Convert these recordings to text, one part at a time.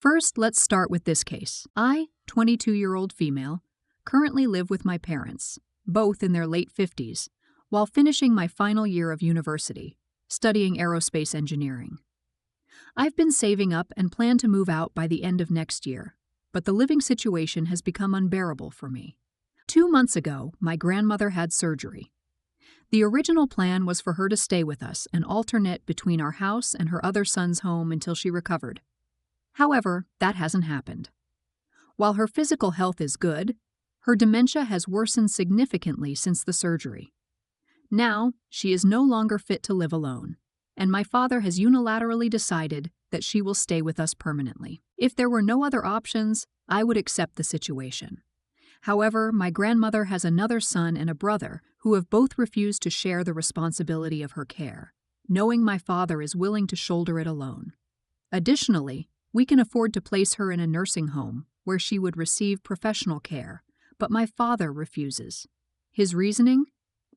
First, let's start with this case. I, 22-year-old female, currently live with my parents, both in their late 50s, while finishing my final year of university, studying aerospace engineering. I've been saving up and plan to move out by the end of next year, but the living situation has become unbearable for me. 2 months ago, my grandmother had surgery. The original plan was for her to stay with us and alternate between our house and her other son's home until she recovered. However, that hasn't happened. While her physical health is good, her dementia has worsened significantly since the surgery. Now, she is no longer fit to live alone, and my father has unilaterally decided that she will stay with us permanently. If there were no other options, I would accept the situation. However, my grandmother has another son and a brother who have both refused to share the responsibility of her care, knowing my father is willing to shoulder it alone. Additionally, we can afford to place her in a nursing home where she would receive professional care, but my father refuses. His reasoning?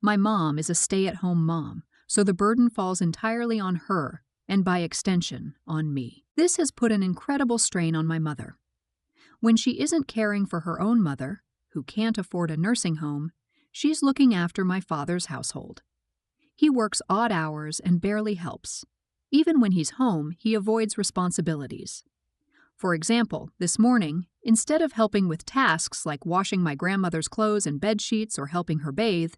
My mom is a stay-at-home mom, so the burden falls entirely on her, and by extension, on me. This has put an incredible strain on my mother. When she isn't caring for her own mother, who can't afford a nursing home, she's looking after my father's household. He works odd hours and barely helps. Even when he's home, he avoids responsibilities. For example, this morning, instead of helping with tasks like washing my grandmother's clothes and bed sheets or helping her bathe,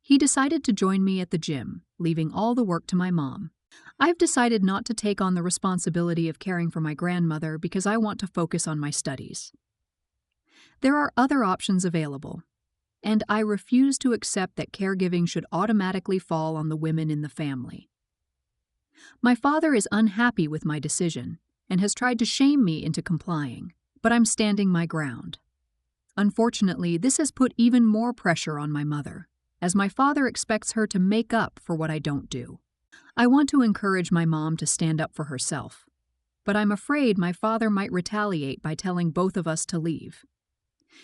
he decided to join me at the gym, leaving all the work to my mom. I've decided not to take on the responsibility of caring for my grandmother because I want to focus on my studies. There are other options available, and I refuse to accept that caregiving should automatically fall on the women in the family. My father is unhappy with my decision and has tried to shame me into complying, but I'm standing my ground. Unfortunately, this has put even more pressure on my mother, as my father expects her to make up for what I don't do. I want to encourage my mom to stand up for herself, but I'm afraid my father might retaliate by telling both of us to leave.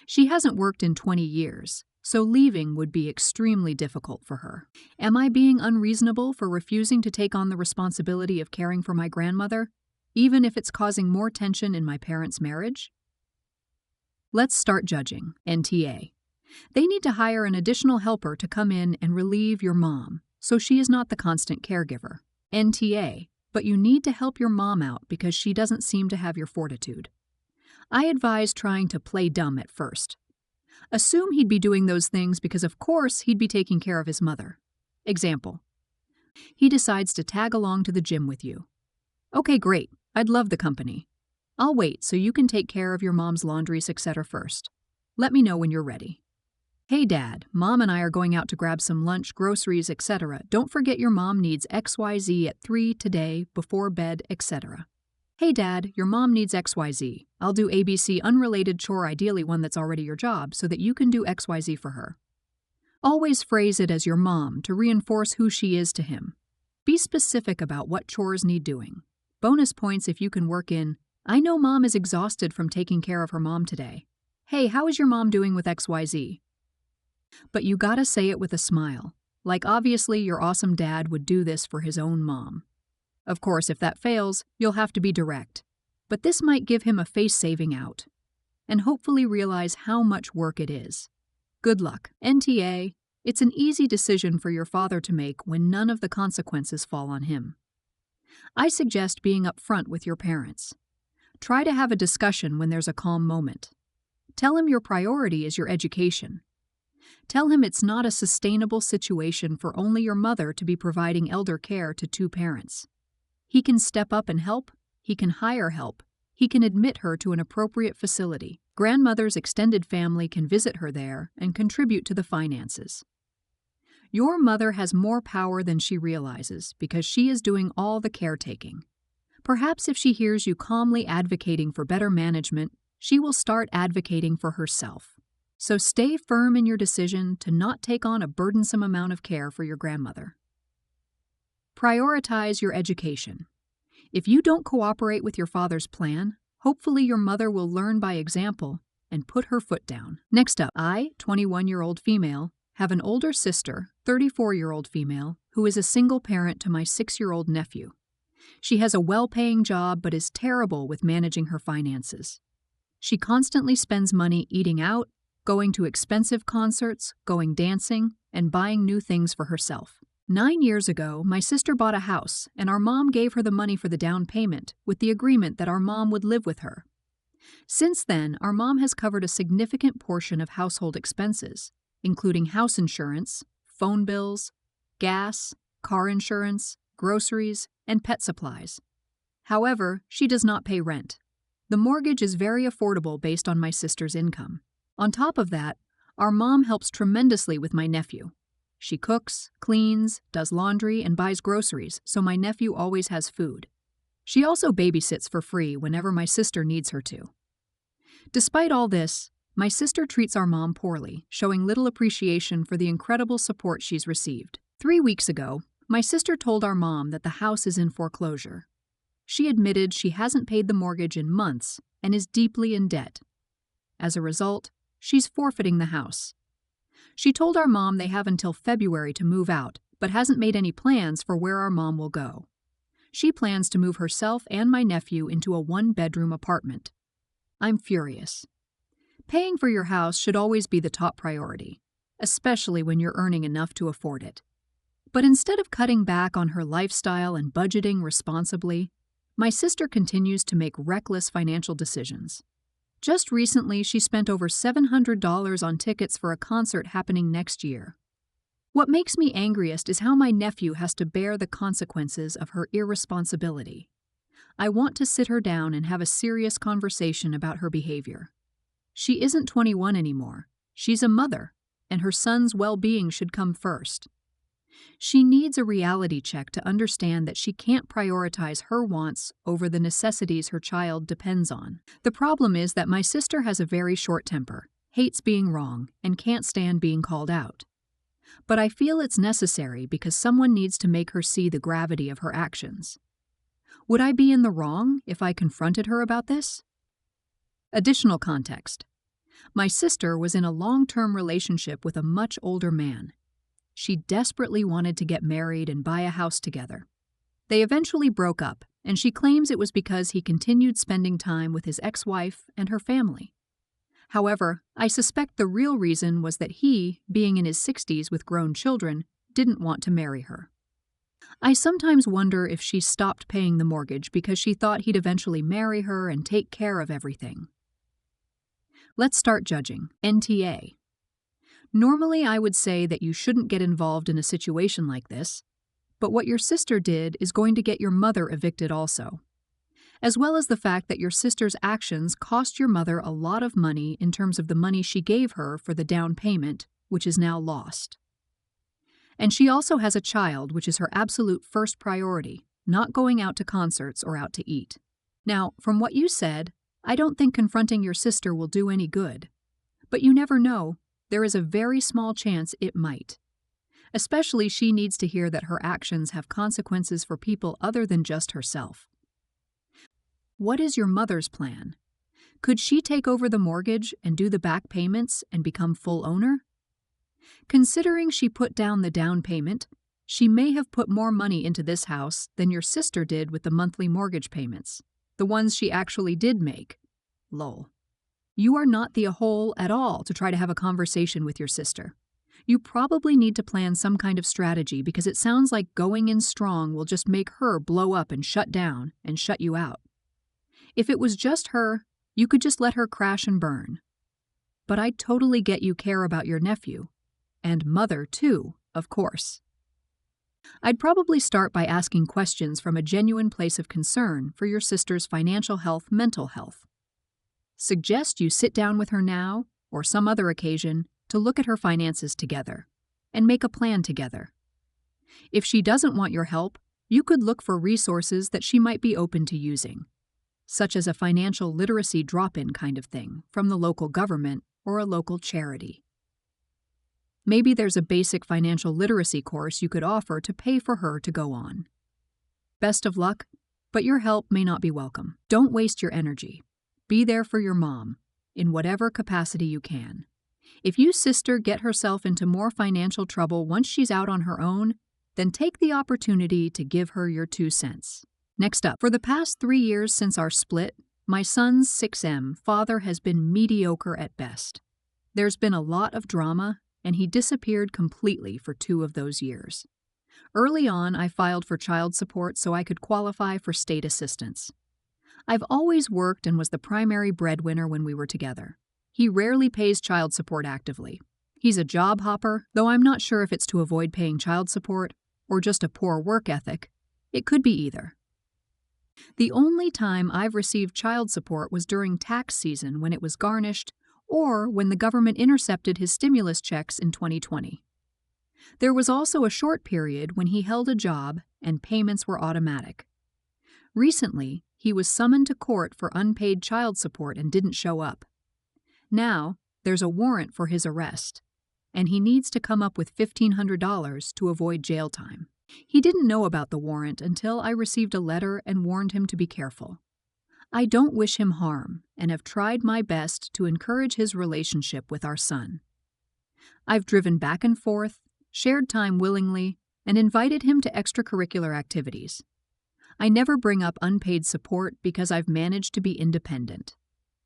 She hasn't worked in 20 years, so leaving would be extremely difficult for her. Am I being unreasonable for refusing to take on the responsibility of caring for my grandmother, even if it's causing more tension in my parents' marriage? Let's start judging. NTA. They need to hire an additional helper to come in and relieve your mom, so she is not the constant caregiver. NTA. But you need to help your mom out because she doesn't seem to have your fortitude. I advise trying to play dumb at first. Assume he'd be doing those things because of course he'd be taking care of his mother. Example. He decides to tag along to the gym with you. Okay, great. I'd love the company. I'll wait so you can take care of your mom's laundries, etc. first. Let me know when you're ready. Hey Dad, Mom and I are going out to grab some lunch, groceries, etc. Don't forget your mom needs XYZ at 3 today, before bed, etc. Hey Dad, your mom needs XYZ. I'll do ABC unrelated chore, ideally one that's already your job, so that you can do XYZ for her. Always phrase it as your mom to reinforce who she is to him. Be specific about what chores need doing. Bonus points if you can work in, I know Mom is exhausted from taking care of her mom today. Hey, how is your mom doing with XYZ? But you gotta say it with a smile, like obviously your awesome dad would do this for his own mom. Of course, if that fails, you'll have to be direct, but this might give him a face-saving out, and hopefully realize how much work it is. Good luck. NTA, it's an easy decision for your father to make when none of the consequences fall on him. I suggest being upfront with your parents. Try to have a discussion when there's a calm moment. Tell him your priority is your education. Tell him it's not a sustainable situation for only your mother to be providing elder care to 2 parents. He can step up and help, he can hire help, he can admit her to an appropriate facility. Grandmother's extended family can visit her there and contribute to the finances. Your mother has more power than she realizes because she is doing all the caretaking. Perhaps if she hears you calmly advocating for better management, she will start advocating for herself. So stay firm in your decision to not take on a burdensome amount of care for your grandmother. Prioritize your education. If you don't cooperate with your father's plan, hopefully your mother will learn by example and put her foot down. Next up, I, 21-year-old female, have an older sister, 34-year-old female, who is a single parent to my 6-year-old nephew. She has a well-paying job but is terrible with managing her finances. She constantly spends money eating out, going to expensive concerts, going dancing, and buying new things for herself. 9 years ago, my sister bought a house, and our mom gave her the money for the down payment with the agreement that our mom would live with her. Since then, our mom has covered a significant portion of household expenses, including house insurance, phone bills, gas, car insurance, groceries, and pet supplies. However, she does not pay rent. The mortgage is very affordable based on my sister's income. On top of that, our mom helps tremendously with my nephew. She cooks, cleans, does laundry, and buys groceries, so my nephew always has food. She also babysits for free whenever my sister needs her to. Despite all this, my sister treats our mom poorly, showing little appreciation for the incredible support she's received. 3 weeks ago, my sister told our mom that the house is in foreclosure. She admitted she hasn't paid the mortgage in months and is deeply in debt. As a result, she's forfeiting the house. She told our mom they have until February to move out, but hasn't made any plans for where our mom will go. She plans to move herself and my nephew into a 1-bedroom apartment. I'm furious. Paying for your house should always be the top priority, especially when you're earning enough to afford it. But instead of cutting back on her lifestyle and budgeting responsibly, my sister continues to make reckless financial decisions. Just recently, she spent over $700 on tickets for a concert happening next year. What makes me angriest is how my nephew has to bear the consequences of her irresponsibility. I want to sit her down and have a serious conversation about her behavior. She isn't 21 anymore. She's a mother, and her son's well-being should come first. She needs a reality check to understand that she can't prioritize her wants over the necessities her child depends on. The problem is that my sister has a very short temper, hates being wrong, and can't stand being called out. But I feel it's necessary because someone needs to make her see the gravity of her actions. Would I be in the wrong if I confronted her about this? Additional context. My sister was in a long-term relationship with a much older man. She desperately wanted to get married and buy a house together. They eventually broke up, and she claims it was because he continued spending time with his ex-wife and her family. However, I suspect the real reason was that he, being in his 60s with grown children, didn't want to marry her. I sometimes wonder if she stopped paying the mortgage because she thought he'd eventually marry her and take care of everything. Let's start judging. NTA. Normally, I would say that you shouldn't get involved in a situation like this, but what your sister did is going to get your mother evicted also, as well as the fact that your sister's actions cost your mother a lot of money in terms of the money she gave her for the down payment, which is now lost. And she also has a child, which is her absolute first priority, not going out to concerts or out to eat. Now, from what you said, I don't think confronting your sister will do any good. But you never know. There is a very small chance it might. Especially she needs to hear that her actions have consequences for people other than just herself. What is your mother's plan? Could she take over the mortgage and do the back payments and become full owner? Considering she put down the down payment, she may have put more money into this house than your sister did with the monthly mortgage payments, the ones she actually did make. Lol. You are not the hole at all to try to have a conversation with your sister. You probably need to plan some kind of strategy because it sounds like going in strong will just make her blow up and shut down and shut you out. If it was just her, you could just let her crash and burn. But I totally get you care about your nephew. And mother, too, of course. I'd probably start by asking questions from a genuine place of concern for your sister's financial health, mental health. Suggest you sit down with her now, or some other occasion, to look at her finances together, and make a plan together. If she doesn't want your help, you could look for resources that she might be open to using, such as a financial literacy drop-in kind of thing from the local government or a local charity. Maybe there's a basic financial literacy course you could offer to pay for her to go on. Best of luck, but your help may not be welcome. Don't waste your energy. Be there for your mom, in whatever capacity you can. If your sister get herself into more financial trouble once she's out on her own, then take the opportunity to give her your 2 cents. Next up, for the past 3 years since our split, my son's 6M father has been mediocre at best. There's been a lot of drama, and he disappeared completely for 2 of those years. Early on, I filed for child support so I could qualify for state assistance. I've always worked and was the primary breadwinner when we were together. He rarely pays child support actively. He's a job hopper, though I'm not sure if it's to avoid paying child support or just a poor work ethic. It could be either. The only time I've received child support was during tax season when it was garnished or when the government intercepted his stimulus checks in 2020. There was also a short period when he held a job and payments were automatic. Recently, he was summoned to court for unpaid child support and didn't show up. Now, there's a warrant for his arrest, and he needs to come up with $1,500 to avoid jail time. He didn't know about the warrant until I received a letter and warned him to be careful. I don't wish him harm and have tried my best to encourage his relationship with our son. I've driven back and forth, shared time willingly, and invited him to extracurricular activities. I never bring up unpaid support because I've managed to be independent.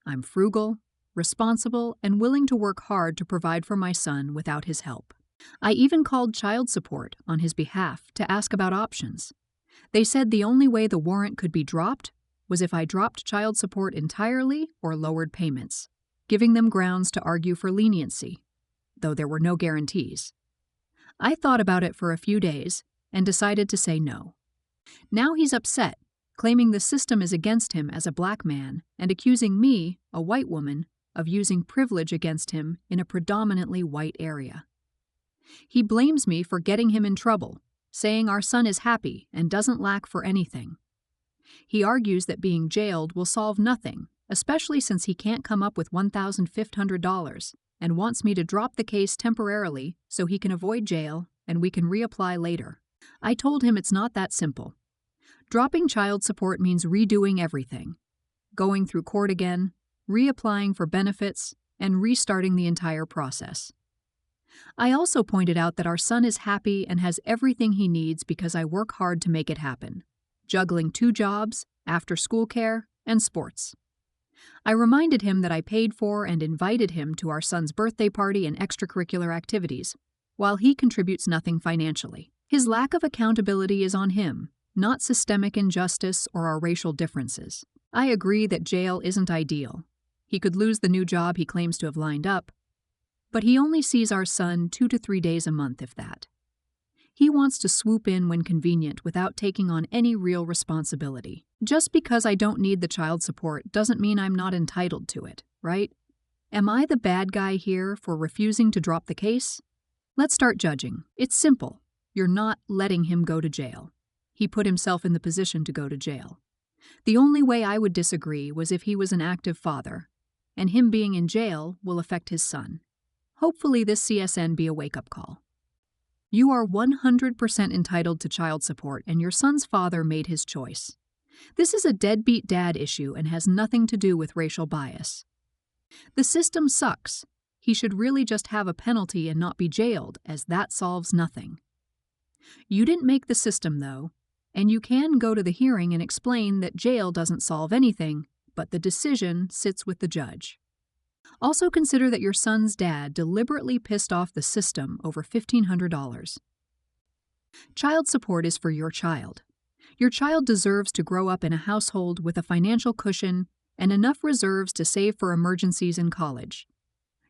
I'm frugal, responsible, and willing to work hard to provide for my son without his help. I even called child support on his behalf to ask about options. They said the only way the warrant could be dropped was if I dropped child support entirely or lowered payments, giving them grounds to argue for leniency, though there were no guarantees. I thought about it for a few days and decided to say no. Now he's upset, claiming the system is against him as a black man and accusing me, a white woman, of using privilege against him in a predominantly white area. He blames me for getting him in trouble, saying our son is happy and doesn't lack for anything. He argues that being jailed will solve nothing, especially since he can't come up with $1,500, and wants me to drop the case temporarily so he can avoid jail and we can reapply later. I told him it's not that simple. Dropping child support means redoing everything, going through court again, reapplying for benefits, and restarting the entire process. I also pointed out that our son is happy and has everything he needs because I work hard to make it happen, juggling 2 jobs, after-school care, and sports. I reminded him that I paid for and invited him to our son's birthday party and extracurricular activities, while he contributes nothing financially. His lack of accountability is on him, not systemic injustice or our racial differences. I agree that jail isn't ideal. He could lose the new job he claims to have lined up, but he only sees our son 2 to 3 days a month, if that. He wants to swoop in when convenient without taking on any real responsibility. Just because I don't need the child support doesn't mean I'm not entitled to it, right? Am I the bad guy here for refusing to drop the case? Let's start judging. It's simple. You're not letting him go to jail. He put himself in the position to go to jail. The only way I would disagree was if he was an active father, and him being in jail will affect his son. Hopefully this CSN be a wake-up call. You are 100% entitled to child support, and your son's father made his choice. This is a deadbeat dad issue and has nothing to do with racial bias. The system sucks. He should really just have a penalty and not be jailed, as that solves nothing. You didn't make the system, though, and you can go to the hearing and explain that jail doesn't solve anything, but the decision sits with the judge. Also consider that your son's dad deliberately pissed off the system over $1,500. Child support is for your child. Your child deserves to grow up in a household with a financial cushion and enough reserves to save for emergencies in college.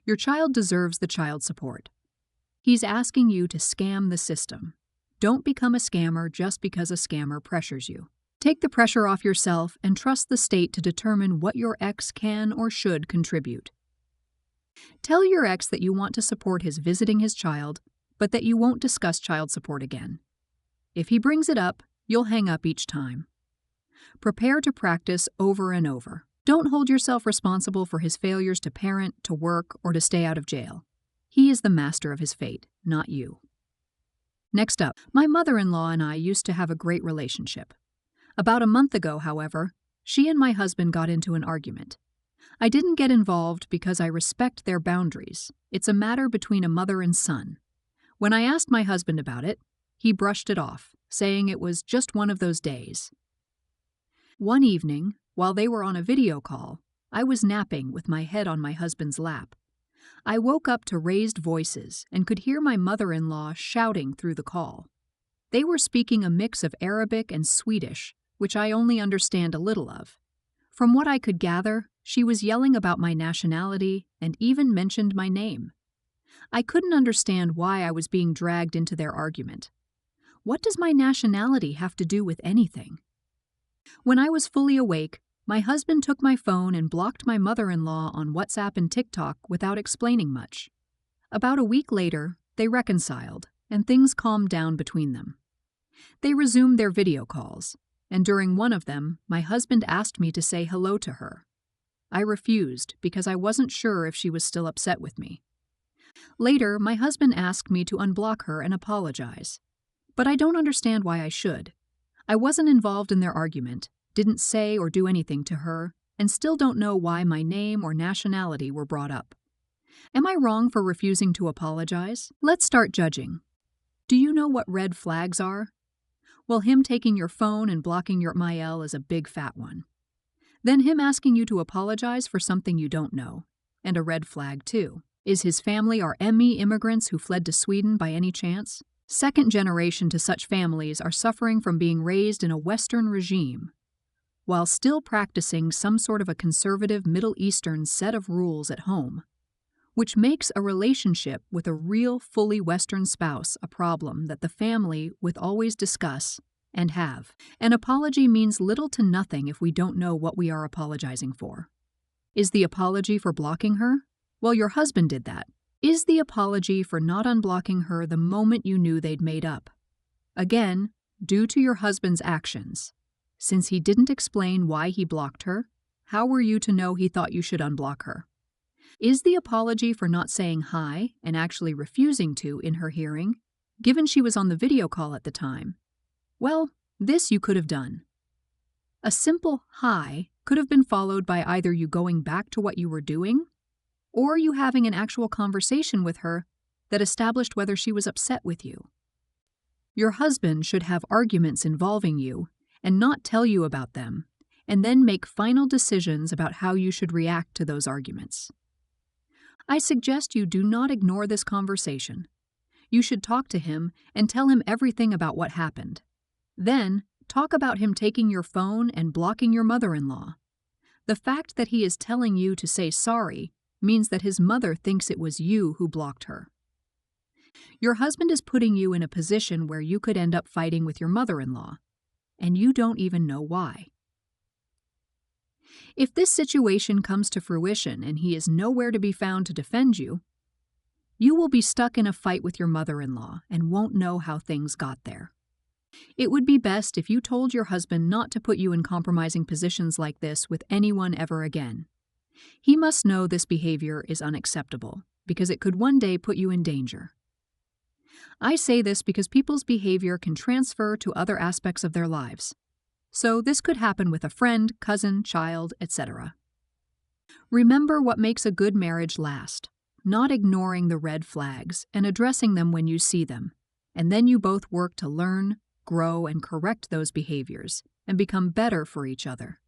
Your child deserves the child support. He's asking you to scam the system. Don't become a scammer just because a scammer pressures you. Take the pressure off yourself and trust the state to determine what your ex can or should contribute. Tell your ex that you want to support his visiting his child, but that you won't discuss child support again. If he brings it up, you'll hang up each time. Prepare to practice over and over. Don't hold yourself responsible for his failures to parent, to work, or to stay out of jail. He is the master of his fate, not you. Next up, my mother-in-law and I used to have a great relationship. About a month ago, however, she and my husband got into an argument. I didn't get involved because I respect their boundaries. It's a matter between a mother and son. When I asked my husband about it, he brushed it off, saying it was just one of those days. One evening, while they were on a video call, I was napping with my head on my husband's lap. I woke up to raised voices and could hear my mother-in-law shouting through the call. They were speaking a mix of Arabic and Swedish, which I only understand a little of. From what I could gather, she was yelling about my nationality and even mentioned my name. I couldn't understand why I was being dragged into their argument. What does my nationality have to do with anything? When I was fully awake, my husband took my phone and blocked my mother-in-law on WhatsApp and TikTok without explaining much. About a week later, they reconciled, and things calmed down between them. They resumed their video calls, and during one of them, my husband asked me to say hello to her. I refused because I wasn't sure if she was still upset with me. Later, my husband asked me to unblock her and apologize. But I don't understand why I should. I wasn't involved in their argument, didn't say or do anything to her, and still don't know why my name or nationality were brought up. Am I wrong for refusing to apologize? Let's start judging. Do you know what red flags are? Well, him taking your phone and blocking your MIL is a big fat one. Then him asking you to apologize for something you don't know, and a red flag too. Is his family or ME immigrants who fled to Sweden by any chance? Second generation to such families are suffering from being raised in a Western regime, while still practicing some sort of a conservative Middle Eastern set of rules at home, which makes a relationship with a real, fully Western spouse a problem that the family would always discuss and have. An apology means little to nothing if we don't know what we are apologizing for. Is the apology for blocking her? Well, your husband did that. Is the apology for not unblocking her the moment you knew they'd made up? Again, due to your husband's actions. Since he didn't explain why he blocked her, how were you to know he thought you should unblock her? Is the apology for not saying hi and actually refusing to in her hearing, given she was on the video call at the time? Well, this you could have done. A simple hi could have been followed by either you going back to what you were doing, or you having an actual conversation with her that established whether she was upset with you. Your husband should have arguments involving you and not tell you about them, and then make final decisions about how you should react to those arguments. I suggest you do not ignore this conversation. You should talk to him and tell him everything about what happened. Then, talk about him taking your phone and blocking your mother-in-law. The fact that he is telling you to say sorry means that his mother thinks it was you who blocked her. Your husband is putting you in a position where you could end up fighting with your mother-in-law, and you don't even know why. If this situation comes to fruition and he is nowhere to be found to defend you, you will be stuck in a fight with your mother-in-law and won't know how things got there. It would be best if you told your husband not to put you in compromising positions like this with anyone ever again. He must know this behavior is unacceptable because it could one day put you in danger. I say this because people's behavior can transfer to other aspects of their lives. So this could happen with a friend, cousin, child, etc. Remember what makes a good marriage last, not ignoring the red flags and addressing them when you see them, and then you both work to learn, grow, and correct those behaviors and become better for each other.